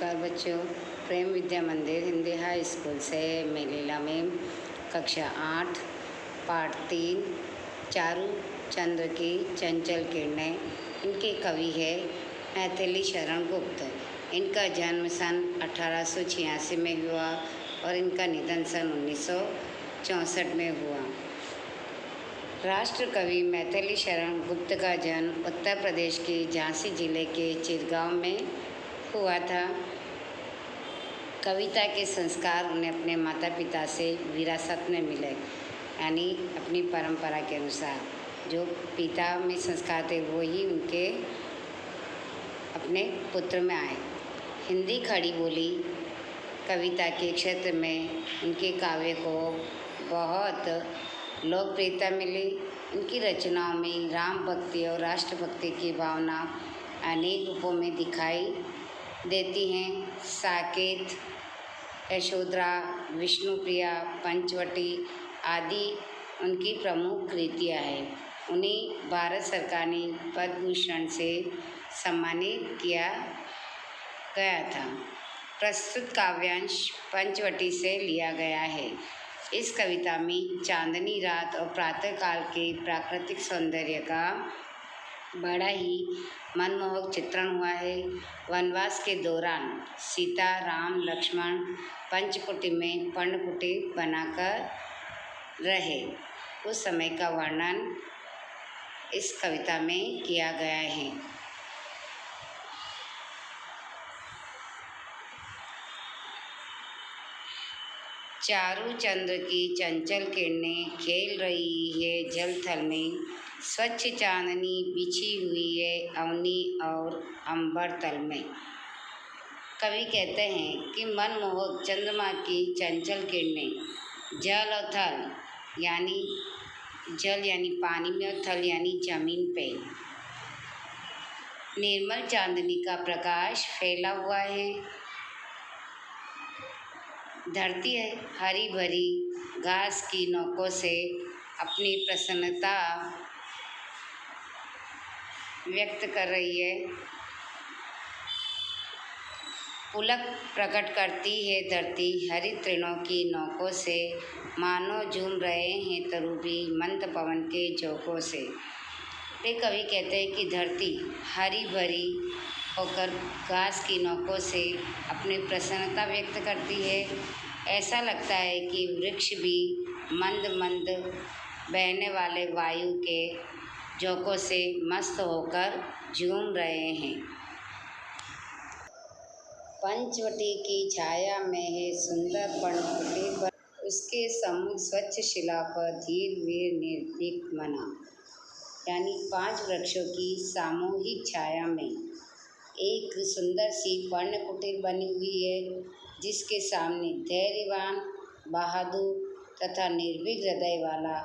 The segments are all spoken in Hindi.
नमस्कार बच्चों। प्रेम विद्या मंदिर हिंदी हाई स्कूल से मैं लीला मैम, कक्षा 8 पाठ 3 चारू चंद्र की चंचल किरणें। इनके कवि है मैथिली शरण गुप्त। इनका जन्म सन 1886 में हुआ और इनका निधन सन 1964 में हुआ। राष्ट्र कवि मैथिली शरण गुप्त का जन्म उत्तर प्रदेश के झांसी जिले के चिरगांव में हुआ था। कविता के संस्कार उन्हें अपने माता पिता से विरासत में मिले, यानी अपनी परंपरा के अनुसार जो पिता में संस्कार थे वो ही उनके अपने पुत्र में आए। हिंदी खड़ी बोली कविता के क्षेत्र में उनके काव्य को बहुत लोकप्रियता मिली। इनकी रचनाओं में राम भक्ति और राष्ट्रभक्ति की भावना अनेक रूपों में दिखाई देती हैं। साकेत, यशोधरा, विष्णुप्रिया, पंचवटी आदि उनकी प्रमुख कृतियाँ हैं। उन्हें भारत सरकार ने पद्म भूषण से सम्मानित किया गया था। प्रस्तुत काव्यांश पंचवटी से लिया गया है। इस कविता में चांदनी रात और प्रातःकाल के प्राकृतिक सौंदर्य का बड़ा ही मनमोहक चित्रण हुआ है। वनवास के दौरान सीता, राम, लक्ष्मण पंचकुटी में पर्णकुटी बनाकर रहे, उस समय का वर्णन इस कविता में किया गया है। चारू चंद्र की चंचल किरणें खेल रही है जल थल में, स्वच्छ चांदनी बिछी हुई है अवनी और अंबर तल में। कवि कहते हैं कि मनमोहक चंद्रमा की चंचल किरणें जल और थल यानी जल यानी पानी में और थल यानी जमीन पे निर्मल चांदनी का प्रकाश फैला हुआ है। धरती है हरी भरी घास की नोकों से अपनी प्रसन्नता व्यक्त कर रही है। पुलक प्रकट करती है धरती हरी तृणों की नोकों से, मानो झूम रहे हैं तरूबी मंद पवन के झोंकों से। ये कवि कहते हैं कि धरती हरी भरी होकर घास की नोकों से अपनी प्रसन्नता व्यक्त करती है। ऐसा लगता है कि वृक्ष भी मंद मंद बहने वाले वायु के झोंकों से मस्त होकर झूम रहे हैं। पंचवटी की छाया में है सुंदर पर्णकुटी पर, उसके सम्मुख स्वच्छ शिला पर धीर वीर निर्भीक मना। यानी 5 वृक्षों की सामूहिक छाया में एक सुंदर सी पर्णकुटीर बनी हुई है, जिसके सामने धैर्यवान, बहादुर तथा निर्भीक हृदय वाला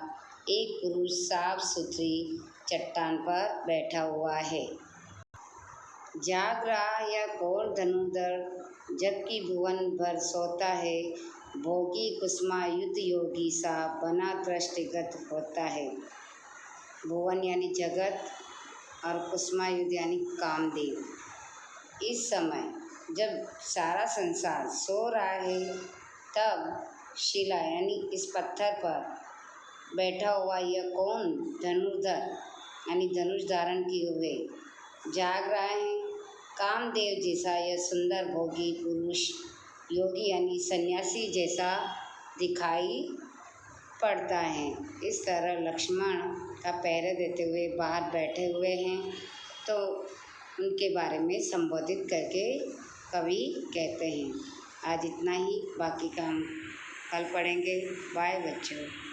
एक पुरुष साफ सुथरी चट्टान पर बैठा हुआ है। जाग रहा या कौर धनुधर, जबकि भुवन भर सोता है, भोगी कुसुमायुध योगी सा बना दृष्टिगत होता है। भुवन यानी जगत और कुसुमायुध यानी कामदेव। इस समय जब सारा संसार सो रहा है, तब शिला यानी इस पत्थर पर बैठा हुआ यह कौन धनुर्धर यानी धनुष धारण किए हुए जाग रहा है। कामदेव जैसा यह सुंदर भोगी पुरुष योगी यानी सन्यासी जैसा दिखाई पड़ता है। इस तरह लक्ष्मण का पहरे देते हुए बाहर बैठे हुए हैं, तो उनके बारे में संबोधित करके कवि कहते हैं। आज इतना ही, बाकी का हम कल पढ़ेंगे। बाय बच्चों।